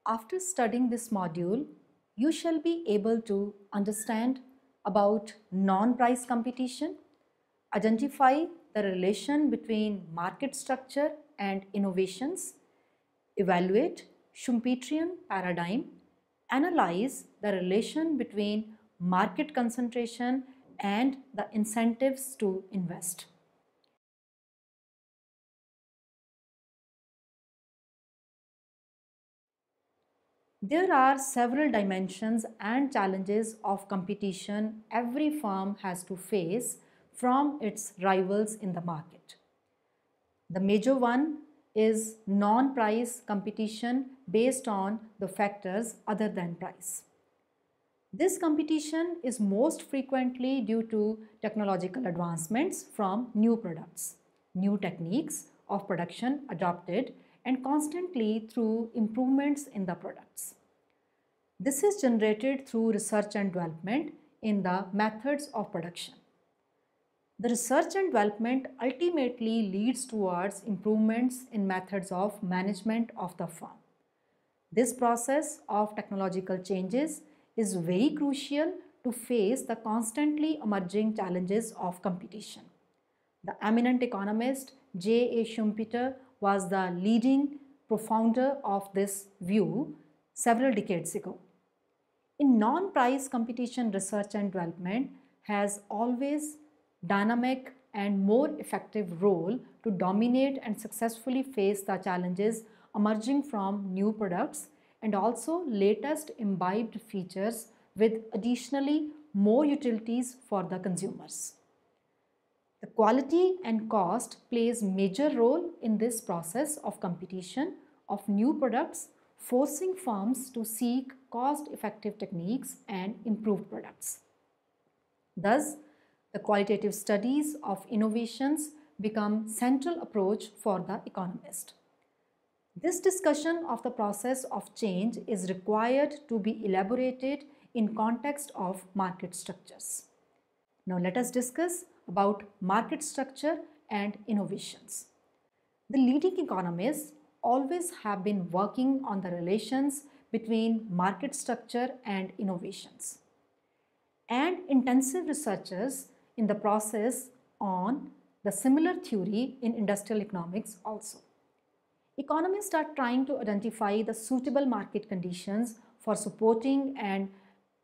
After studying this module, you shall be able to understand about non-price competition, identify the relation between market structure and innovations, evaluate Schumpeterian paradigm, analyze the relation between market concentration and the incentives to invest. There are several dimensions and challenges of competition every firm has to face from its rivals in the market. The major one is non-price competition based on the factors other than price. This competition is most frequently due to technological advancements from new products, new techniques of production adopted, and constantly through improvements in the products. This is generated through research and development in the methods of production. The research and development ultimately leads towards improvements in methods of management of the firm. This process of technological changes is very crucial to face the constantly emerging challenges of competition. The eminent economist J.A. Schumpeter was the leading profounder of this view several decades ago. In non-price competition, research and development has always dynamic and more effective role to dominate and successfully face the challenges emerging from new products and also latest imbibed features with additionally more utilities for the consumers. The quality and cost plays major role in this process of competition of new products, forcing firms to seek cost-effective techniques and improved products. Thus, the qualitative studies of innovations become central approach for the economist. This discussion of the process of change is required to be elaborated in context of market structures. Now let us discuss about market structure and innovations. The leading economists always have been working on the relations between market structure and innovations, and intensive researchers in the process on the similar theory in industrial economics also. Economists are trying to identify the suitable market conditions for supporting and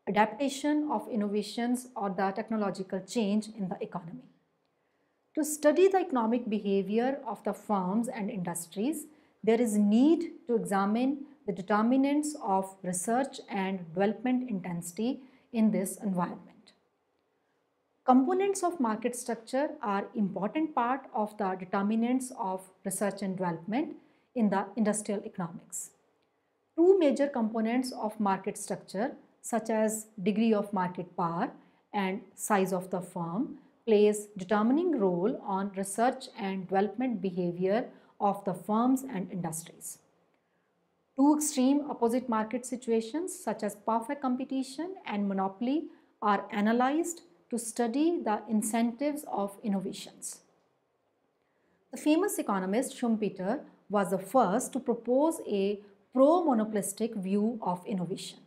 adaptation of innovations or the technological change in the economy. To study the economic behavior of the firms and industries, there is need to examine the determinants of research and development intensity in this environment. Components of market structure are important part of the determinants of research and development in the industrial economics. Two major components of market structure, such as degree of market power and size of the firm, plays determining role on research and development behavior of the firms and industries. Two extreme opposite market situations, such as perfect competition and monopoly, are analyzed to study the incentives of innovations. The famous economist Schumpeter was the first to propose a pro-monopolistic view of innovation.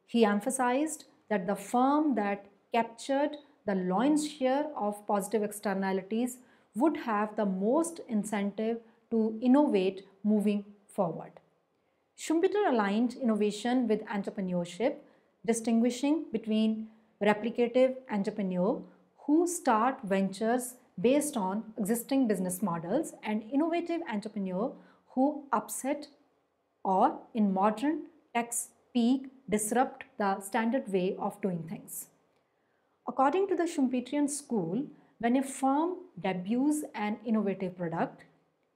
He emphasized that the firm that captured the lion's share of positive externalities would have the most incentive to innovate moving forward. Schumpeter aligned innovation with entrepreneurship, distinguishing between replicative entrepreneur who start ventures based on existing business models and innovative entrepreneur who upset or in modern tech speak disrupt the standard way of doing things. According to the Schumpeterian school, when a firm debuts an innovative product,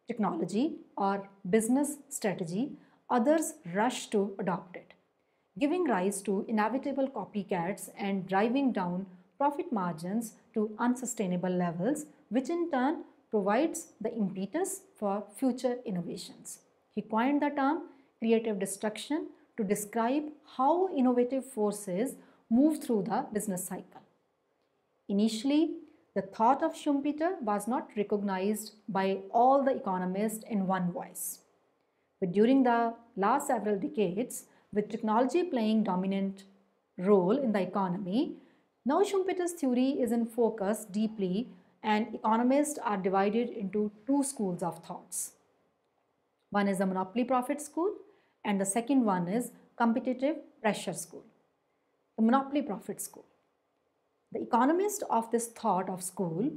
technology or business strategy, others rush to adopt it, giving rise to inevitable copycats and driving down profit margins to unsustainable levels, which in turn provides the impetus for future innovations. He coined the term creative destruction to describe how innovative forces move through the business cycle. Initially, the thought of Schumpeter was not recognized by all the economists in one voice. But during the last several decades, with technology playing dominant role in the economy, now Schumpeter's theory is in focus deeply, and economists are divided into two schools of thoughts. One is the monopoly profit school and the second one is competitive pressure school. The monopoly profit school. The economist of this thought of school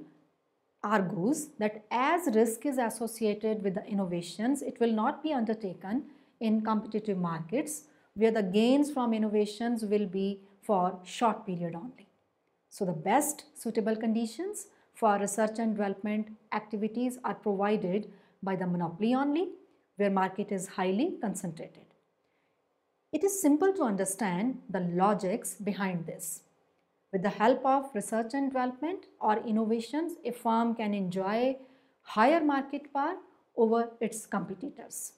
argues that as risk is associated with the innovations, it will not be undertaken in competitive markets where the gains from innovations will be for short period only. So the best suitable conditions for research and development activities are provided by the monopoly only, where market is highly concentrated. It is simple to understand the logics behind this. With the help of research and development or innovations, a firm can enjoy higher market power over its competitors.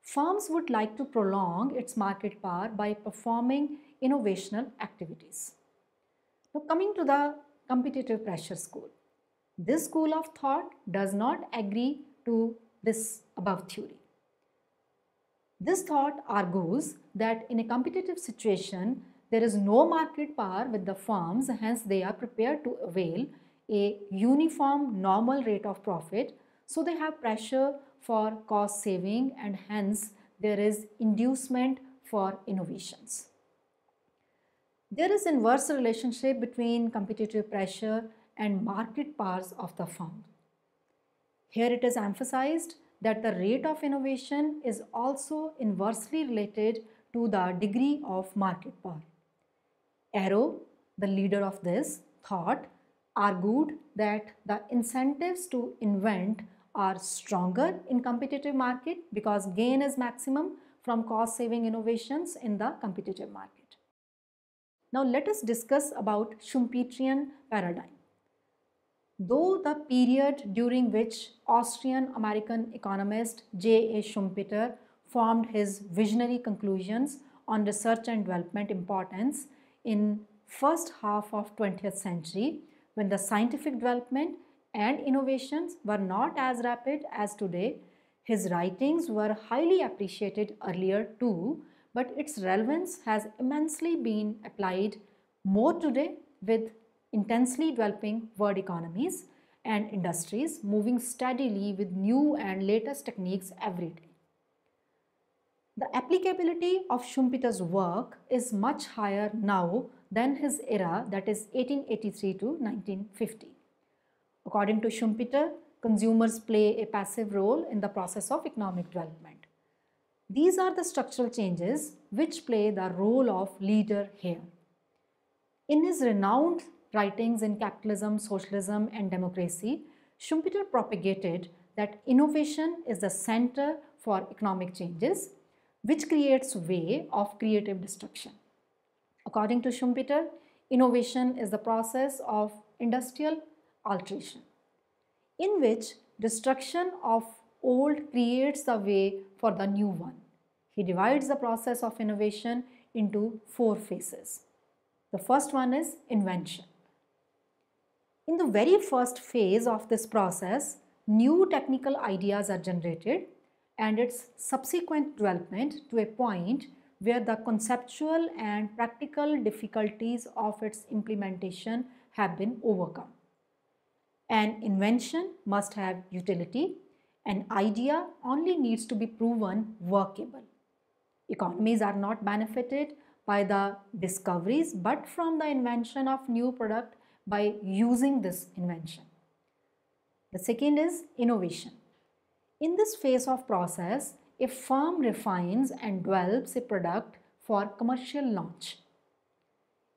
Firms would like to prolong its market power by performing innovational activities. Now coming to the competitive pressure school. This school of thought does not agree to this above theory. This thought argues that in a competitive situation, there is no market power with the firms, hence they are prepared to avail a uniform normal rate of profit. So they have pressure for cost saving and hence there is inducement for innovations. There is inverse relationship between competitive pressure and market powers of the firm. Here it is emphasized that the rate of innovation is also inversely related to the degree of market power. Arrow, the leader of this thought, argued that the incentives to invent are stronger in competitive market because gain is maximum from cost saving innovations in the competitive market. Now let us discuss about Schumpeterian paradigm. Though the period during which Austrian-American economist J. A. Schumpeter formed his visionary conclusions on research and development importance in first half of 20th century, when the scientific development and innovations were not as rapid as today, his writings were highly appreciated earlier too, but its relevance has immensely been applied more today with intensely developing world economies and industries moving steadily with new and latest techniques every day. The applicability of Schumpeter's work is much higher now than his era, that is 1883 to 1950. According to Schumpeter, consumers play a passive role in the process of economic development. These are the structural changes which play the role of leader here. In his renowned writings in Capitalism, Socialism and Democracy, Schumpeter propagated that innovation is the center for economic changes, which creates way of creative destruction. According to Schumpeter, innovation is the process of industrial alteration, in which destruction of old creates the way for the new one. He divides the process of innovation into 4 phases. The first one is invention. In the very first phase of this process, new technical ideas are generated and its subsequent development to a point where the conceptual and practical difficulties of its implementation have been overcome. An invention must have utility. An idea only needs to be proven workable. Economies are not benefited by the discoveries but from the invention of new product by using this invention. The second is innovation. In this phase of process, a firm refines and develops a product for commercial launch.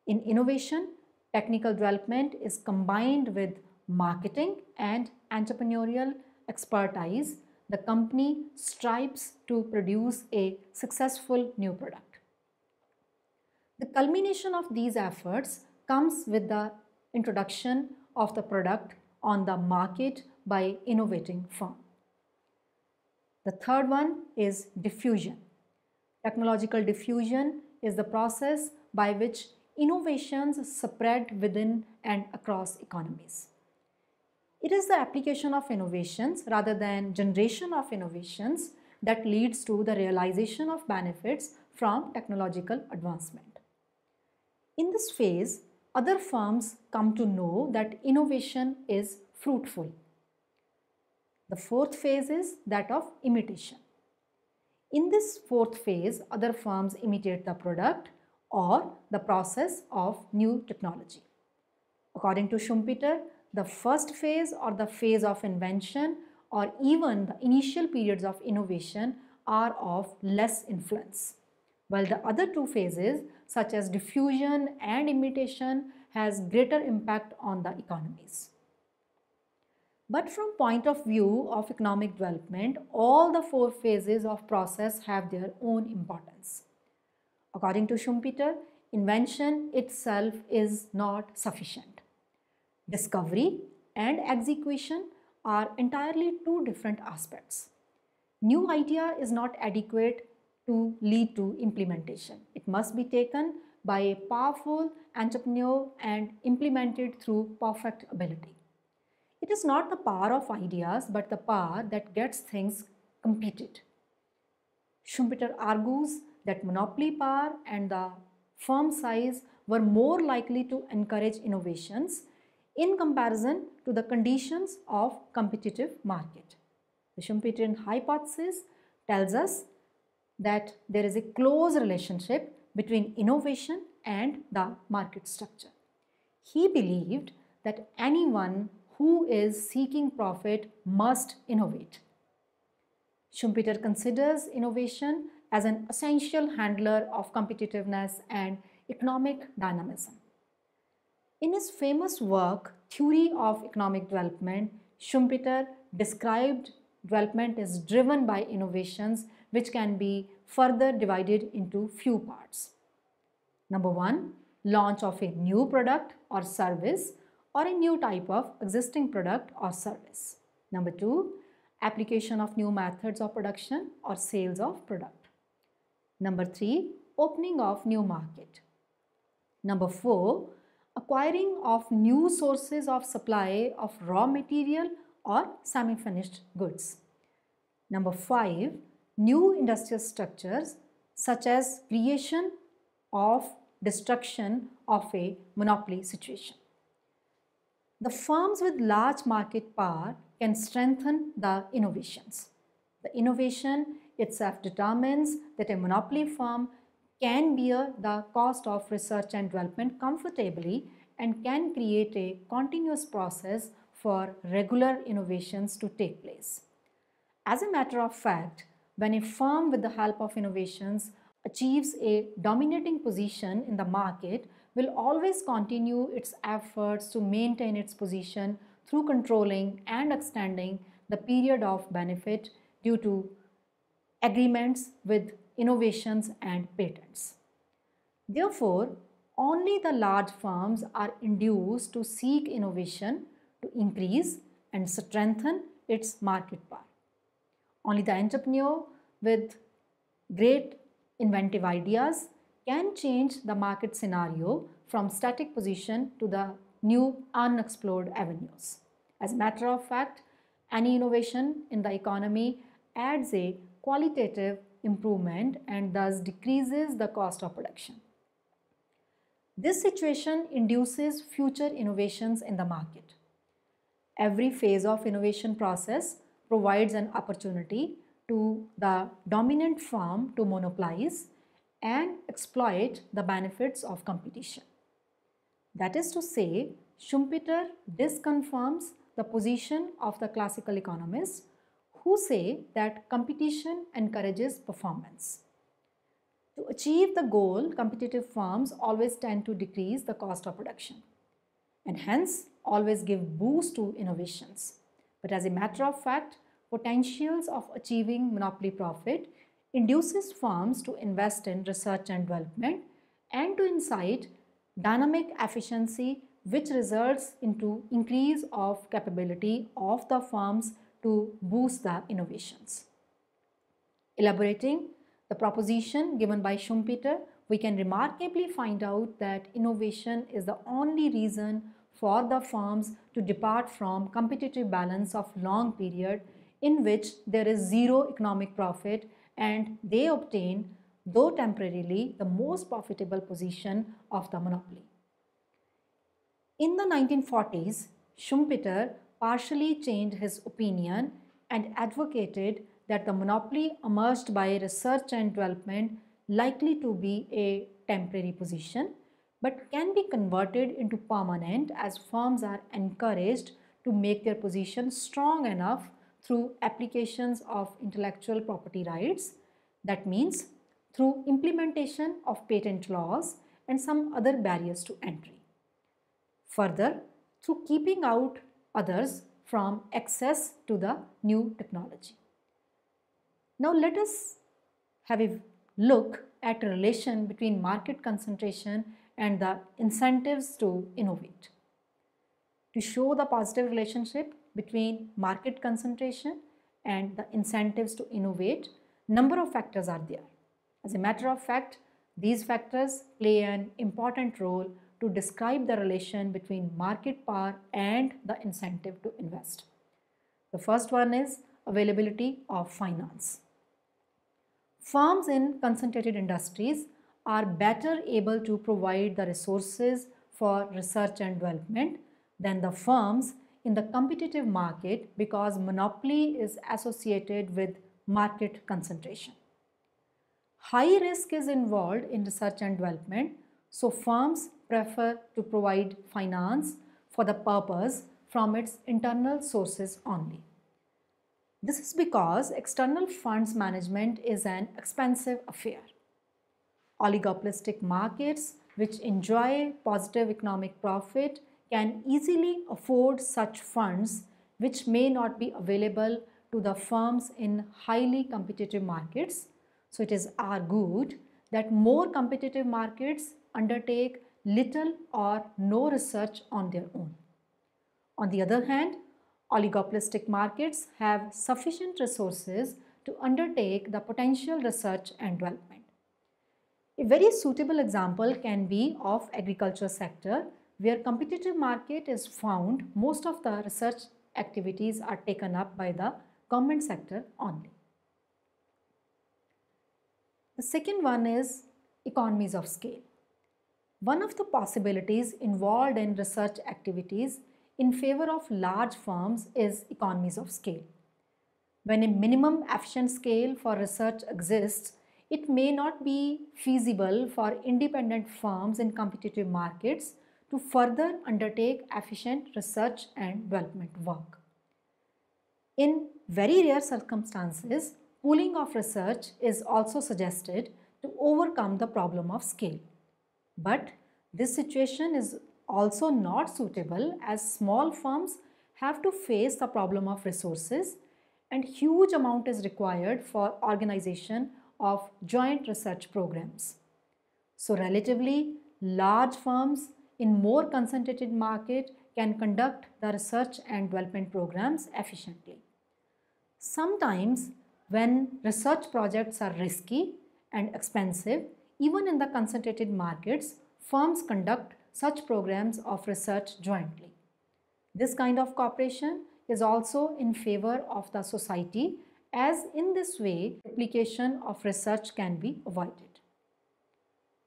In innovation, technical development is combined with marketing and entrepreneurial expertise. The company strives to produce a successful new product. The culmination of these efforts comes with the introduction of the product on the market by innovating firm. The third one is diffusion. Technological diffusion is the process by which innovations spread within and across economies. It is the application of innovations rather than generation of innovations that leads to the realization of benefits from technological advancement. In this phase, other firms come to know that innovation is fruitful. The fourth phase is that of imitation. In this fourth phase, other firms imitate the product or the process of new technology. According to Schumpeter, the first phase or the phase of invention or even the initial periods of innovation are of less influence, while the other two phases such as diffusion and imitation has greater impact on the economies. But from point of view of economic development, all the four phases of process have their own importance. According to Schumpeter, invention itself is not sufficient. Discovery and execution are entirely two different aspects. New idea is not adequate to lead to implementation. It must be taken by a powerful entrepreneur and implemented through perfect ability. It is not the power of ideas but the power that gets things completed. Schumpeter argues that monopoly power and the firm size were more likely to encourage innovations in comparison to the conditions of competitive market. The Schumpeterian hypothesis tells us that there is a close relationship between innovation and the market structure. He believed that anyone who is seeking profit must innovate. Schumpeter considers innovation as an essential handler of competitiveness and economic dynamism. In his famous work, Theory of Economic Development, Schumpeter described development is driven by innovations which can be further divided into few parts. Number one, launch of a new product or service or a new type of existing product or service. Number two, application of new methods of production or sales of product. Number three, opening of new market. Number four, acquiring of new sources of supply of raw material or semi-finished goods. Number five, new industrial structures such as creation of destruction of a monopoly situation. The firms with large market power can strengthen the innovations. The innovation itself determines that a monopoly firm can bear the cost of research and development comfortably and can create a continuous process for regular innovations to take place. As a matter of fact, when a firm with the help of innovations achieves a dominating position in the market, will always continue its efforts to maintain its position through controlling and extending the period of benefit due to agreements with innovations and patents. Therefore, only the large firms are induced to seek innovation to increase and strengthen its market power. Only the entrepreneur with great inventive ideas can change the market scenario from static position to the new unexplored avenues. As a matter of fact, any innovation in the economy adds a qualitative improvement and thus decreases the cost of production. This situation induces future innovations in the market. Every phase of innovation process provides an opportunity to the dominant firm to monopolize and exploit the benefits of competition. That is to say, Schumpeter disconfirms the position of the classical economists who say that competition encourages performance. To achieve the goal, competitive firms always tend to decrease the cost of production and hence always give boost to innovations. But as a matter of fact, potentials of achieving monopoly profit induces firms to invest in research and development and to incite dynamic efficiency, which results into increase of capability of the firms to boost the innovations. Elaborating the proposition given by Schumpeter, we can remarkably find out that innovation is the only reason for the firms to depart from competitive balance of long period in which there is zero economic profit and they obtain, though temporarily, the most profitable position of the monopoly. In the 1940s, Schumpeter partially changed his opinion and advocated that the monopoly emerged by research and development likely to be a temporary position but can be converted into permanent as firms are encouraged to make their position strong enough through applications of intellectual property rights. That means through implementation of patent laws and some other barriers to entry. Further, through keeping out others from access to the new technology. Now let us have a look at a relation between market concentration and the incentives to innovate. To show the positive relationship between market concentration and the incentives to innovate, number of factors are there. As a matter of fact, these factors play an important role to describe the relation between market power and the incentive to invest. The first one is availability of finance. Firms in concentrated industries are better able to provide the resources for research and development than the firms in the competitive market because monopoly is associated with market concentration. High risk is involved in research and development, so firms prefer to provide finance for the purpose from its internal sources only. This is because external funds management is an expensive affair. Oligopolistic markets which enjoy positive economic profit can easily afford such funds which may not be available to the firms in highly competitive markets. So it is argued that more competitive markets undertake little or no research on their own. On the other hand, oligopolistic markets have sufficient resources to undertake the potential research and development. A very suitable example can be of agriculture sector where competitive market is found. Most of the research activities are taken up by the government sector only. The second one is economies of scale. One of the possibilities involved in research activities in favor of large firms is economies of scale. When a minimum efficient scale for research exists, it may not be feasible for independent firms in competitive markets to further undertake efficient research and development work. In very rare circumstances, pooling of research is also suggested to overcome the problem of scale. But this situation is also not suitable as small firms have to face the problem of resources and huge amount is required for organization of joint research programs. So relatively large firms in more concentrated market can conduct the research and development programs efficiently. Sometimes when research projects are risky and expensive, even in the concentrated markets, firms conduct such programs of research jointly. This kind of cooperation is also in favor of the society, as in this way duplication of research can be avoided.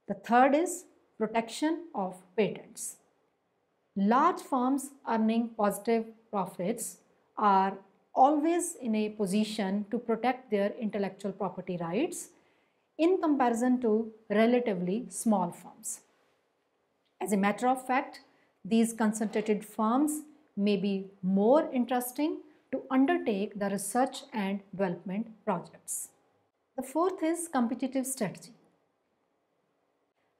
The third is protection of patents. Large firms earning positive profits are always in a position to protect their intellectual property rights in comparison to relatively small firms. As a matter of fact, these concentrated firms may be more interesting to undertake the research and development projects. The fourth is competitive strategy.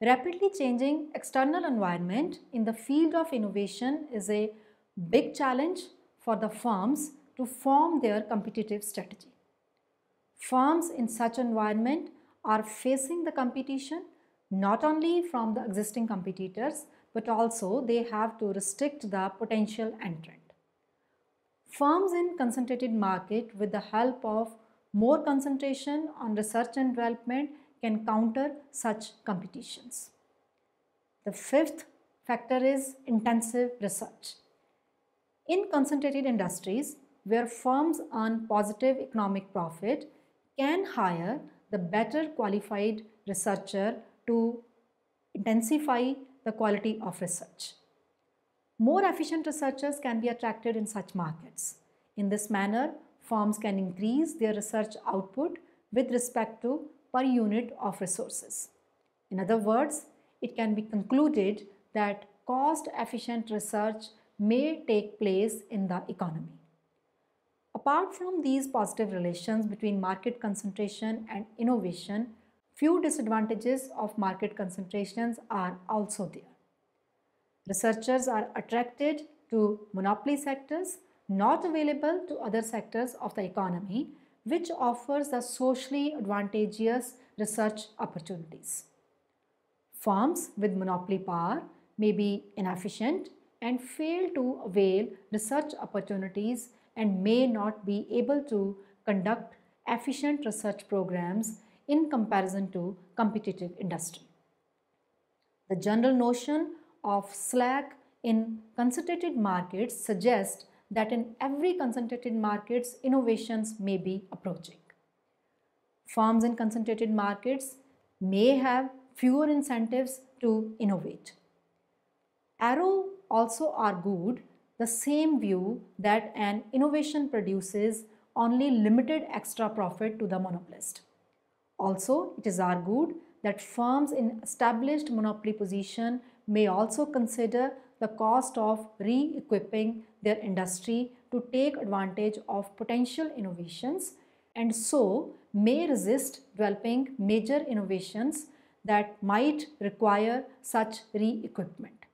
Rapidly changing external environment in the field of innovation is a big challenge for the firms to form their competitive strategy. Firms in such environment are facing the competition not only from the existing competitors, but also they have to restrict the potential entrant. Firms in concentrated market with the help of more concentration on research and development can counter such competitions. The fifth factor is intensive research. In concentrated industries, where firms earn positive economic profit can hire the better qualified researcher to intensify the quality of research. More efficient researchers can be attracted in such markets. In this manner, firms can increase their research output with respect to per unit of resources. In other words, it can be concluded that cost-efficient research may take place in the economy. Apart from these positive relations between market concentration and innovation, few disadvantages of market concentrations are also there. Researchers are attracted to monopoly sectors not available to other sectors of the economy, which offers the socially advantageous research opportunities. Firms with monopoly power may be inefficient and fail to avail research opportunities and may not be able to conduct efficient research programs in comparison to competitive industry. The general notion of slack in concentrated markets suggests that in every concentrated markets, innovations may be approaching. Firms in concentrated markets may have fewer incentives to innovate. Arrow also argued the same view that an innovation produces only limited extra profit to the monopolist. Also, it is argued that firms in established monopoly position may also consider the cost of re-equipping their industry to take advantage of potential innovations and so may resist developing major innovations that might require such re-equipment.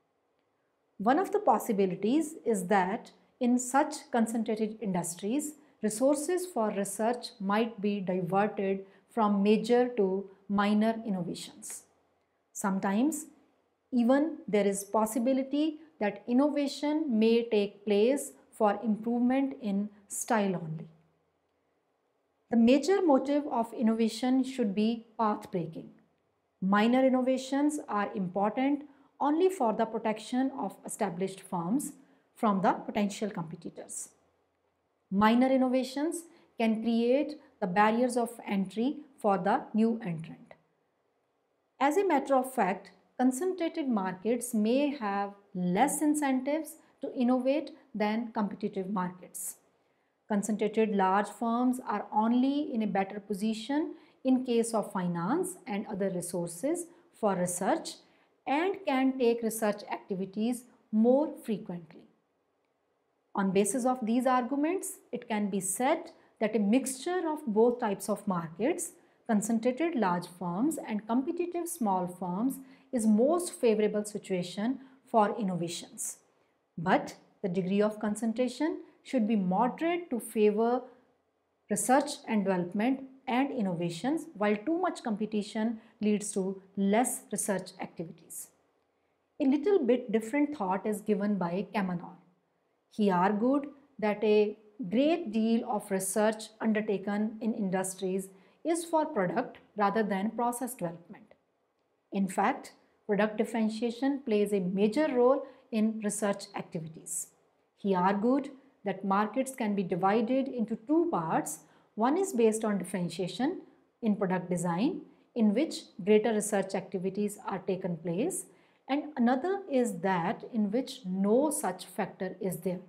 One of the possibilities is that in such concentrated industries, resources for research might be diverted from major to minor innovations. Sometimes even there is possibility that innovation may take place for improvement in style only. The major motive of innovation should be path breaking. Minor innovations are important only for the protection of established firms from the potential competitors. Minor innovations can create the barriers of entry for the new entrant. As a matter of fact, concentrated markets may have less incentives to innovate than competitive markets. Concentrated large firms are only in a better position in case of finance and other resources for research and can take research activities more frequently. On basis of these arguments, it can be said that a mixture of both types of markets, concentrated large firms and competitive small firms, is most favorable situation for innovations. But the degree of concentration should be moderate to favor research and development and innovations, while too much competition leads to less research activities. A little bit different thought is given by Kamenor. He argued that a great deal of research undertaken in industries is for product rather than process development. In fact, product differentiation plays a major role in research activities. He argued that markets can be divided into two parts. One is based on differentiation in product design, in which greater research activities are taken place, and another is that in which no such factor is there.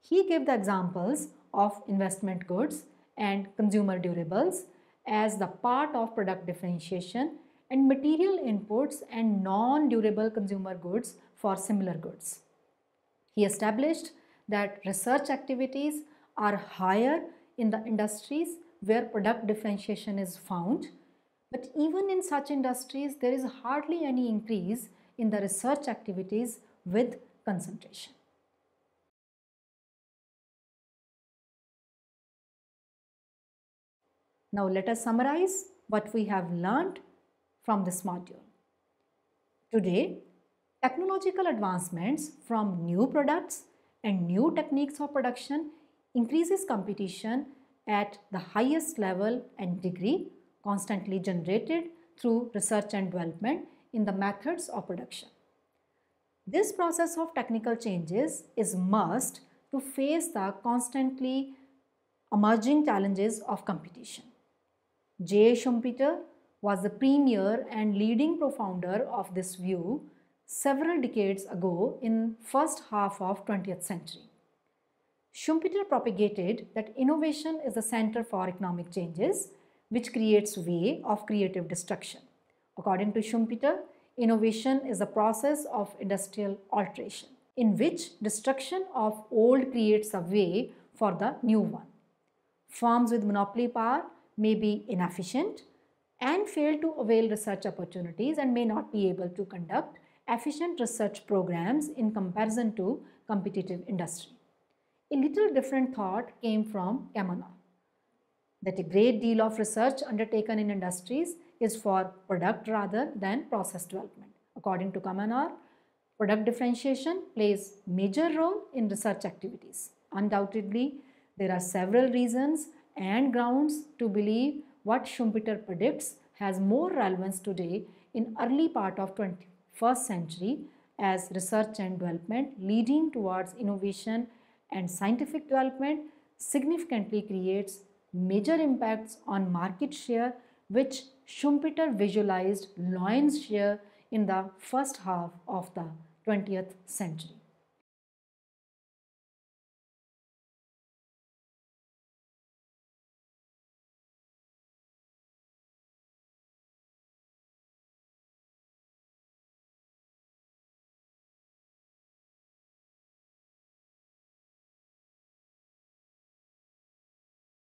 He gave the examples of investment goods and consumer durables as the part of product differentiation and material inputs and non-durable consumer goods for similar goods. He established that research activities are higher in the industries where product differentiation is found, but even in such industries there is hardly any increase in the research activities with concentration. Now let us summarize what we have learned from this module. Today, technological advancements from new products and new techniques of production increases competition at the highest level and degree constantly generated through research and development in the methods of production. This process of technical changes is must to face the constantly emerging challenges of competition. J. Schumpeter was the premier and leading profounder of this view several decades ago in first half of 20th century. Schumpeter propagated that innovation is the center for economic changes, which creates way of creative destruction. According to Schumpeter, innovation is a process of industrial alteration, in which destruction of old creates a way for the new one. Firms with monopoly power may be inefficient and fail to avail research opportunities and may not be able to conduct efficient research programs in comparison to competitive industry. A little different thought came from Kamenov, that a great deal of research undertaken in industries is for product rather than process development. According to Kamenov, product differentiation plays major role in research activities. Undoubtedly, there are several reasons and grounds to believe what Schumpeter predicts has more relevance today in early part of 21st century as research and development leading towards innovation and scientific development significantly creates major impacts on market share, which Schumpeter visualized Loren's share in the first half of the 20th century.